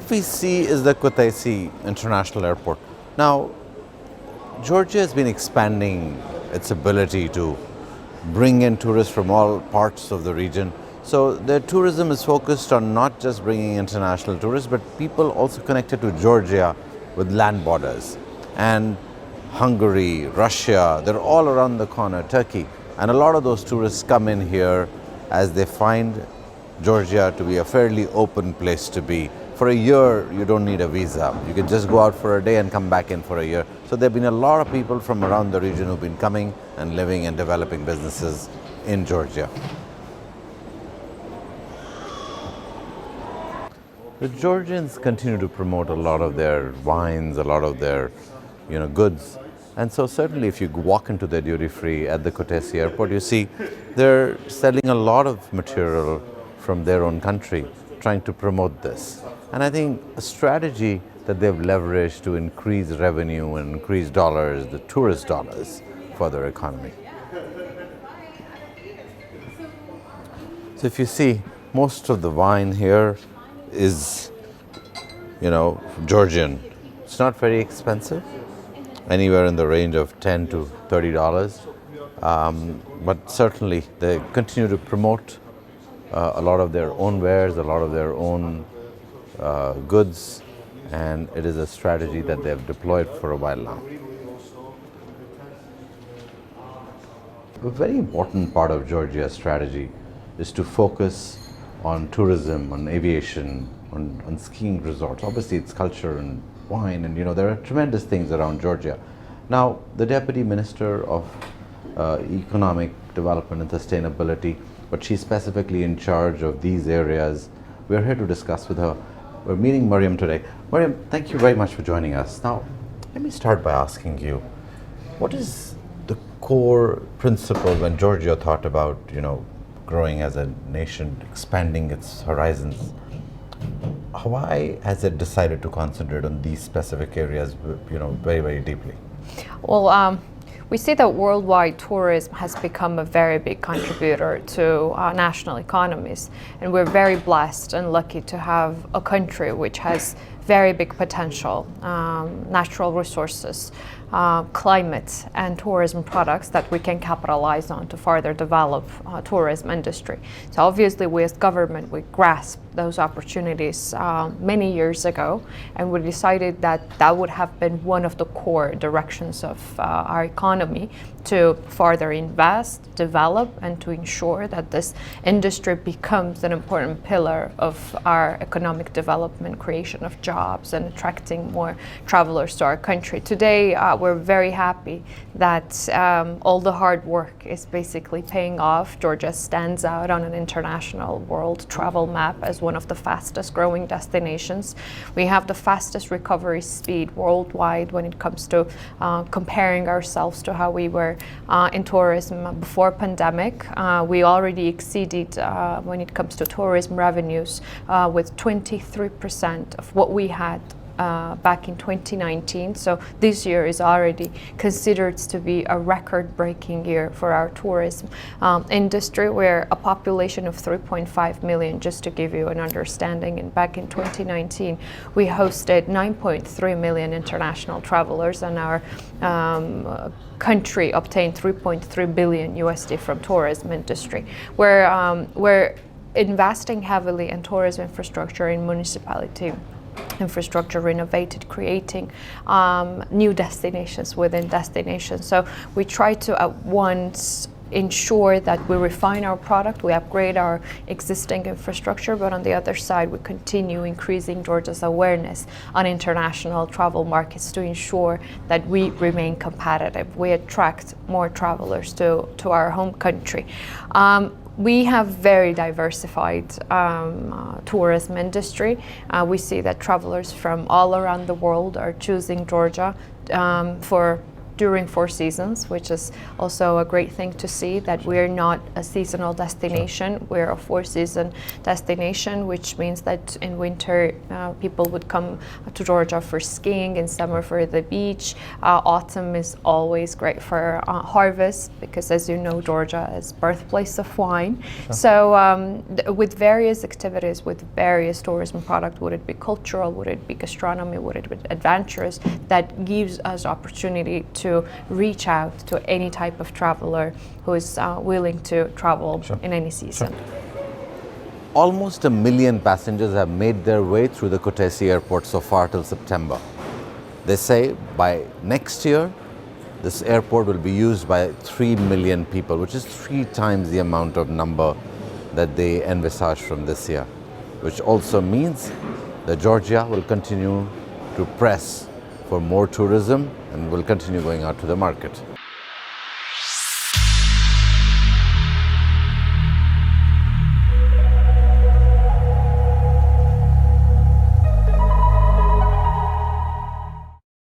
what we see is the Kutaisi International Airport. Now, Georgia has been expanding its ability to bring in tourists from all parts of the region. So their tourism is focused on not just bringing international tourists, but people also connected to Georgia with land borders. And Hungary, Russia, they're all around the corner, Turkey. And a lot of those tourists come in here as they find Georgia to be a fairly open place to be. For a year, you don't need a visa. You can just go out for a day and come back in for a year. So there have been a lot of people from around the region who've been coming and living and developing businesses in Georgia. The Georgians continue to promote a lot of their wines, a lot of their goods. And so certainly if you walk into the duty-free at the Kutaisi airport, you see they're selling a lot of material from their own country, trying to promote this. And I think a strategy that they've leveraged to increase revenue and increase dollars, the tourist dollars, for their economy. So if you see, most of the wine here is, Georgian. It's not very expensive, anywhere in the range of $10 to $30. But certainly they continue to promote a lot of their own wares, a lot of their own goods, and it is a strategy that they have deployed for a while now. A very important part of Georgia's strategy is to focus on tourism, on aviation, on skiing resorts. Obviously it's culture and wine, and there are tremendous things around Georgia. Now, the Deputy Minister of Economic Development and Sustainability, but she's specifically in charge of these areas. We're here to discuss with her. We're meeting Mariam today. Mariam, thank you very much for joining us. Now, let me start by asking you, what is the core principle when Georgia thought about, growing as a nation, expanding its horizons? Why has it decided to concentrate on these specific areas, very, very deeply? Well, we see that worldwide tourism has become a very big contributor to national economies, and we're very blessed and lucky to have a country which has very big potential, natural resources, climate and tourism products that we can capitalize on to further develop tourism industry. So obviously we as government, we grasped those opportunities many years ago, and we decided that that would have been one of the core directions of our economy to further invest, develop, and to ensure that this industry becomes an important pillar of our economic development, creation of jobs, and attracting more travelers to our country. Today, we're very happy that all the hard work is basically paying off. Georgia stands out on an international world travel map as one of the fastest growing destinations. We have the fastest recovery speed worldwide when it comes to comparing ourselves to how we were in tourism before pandemic. We already exceeded when it comes to tourism revenues with 23% of what we had back in 2019. So this year is already considered to be a record-breaking year for our tourism industry. We're a population of 3.5 million, just to give you an understanding. And back in 2019, we hosted 9.3 million international travelers, and our country obtained 3.3 billion USD from tourism industry. We're investing heavily in tourism infrastructure in municipality infrastructure, renovated, creating new destinations within destinations. So we try to at once ensure that we refine our product, we upgrade our existing infrastructure, but on the other side, we continue increasing Georgia's awareness on international travel markets to ensure that we remain competitive. We attract more travelers to our home country. We have very diversified tourism industry. We see that travelers from all around the world are choosing Georgia for during 4 seasons, which is also a great thing to see, that we're not a seasonal destination. We're a 4-season destination, which means that in winter people would come to Georgia for skiing, in summer for the beach. Autumn is always great for harvest, because as you know, Georgia is birthplace of wine. So with various activities, with various tourism product, would it be cultural, would it be gastronomy, would it be adventurous, that gives us opportunity to reach out to any type of traveler who is willing to travel in any season. Almost 1 million passengers have made their way through the Kutaisi Airport so far till September. They say by next year, this airport will be used by 3 million people, which is 3 times the amount of number that they envisage from this year, which also means that Georgia will continue to press for more tourism and will continue going out to the market.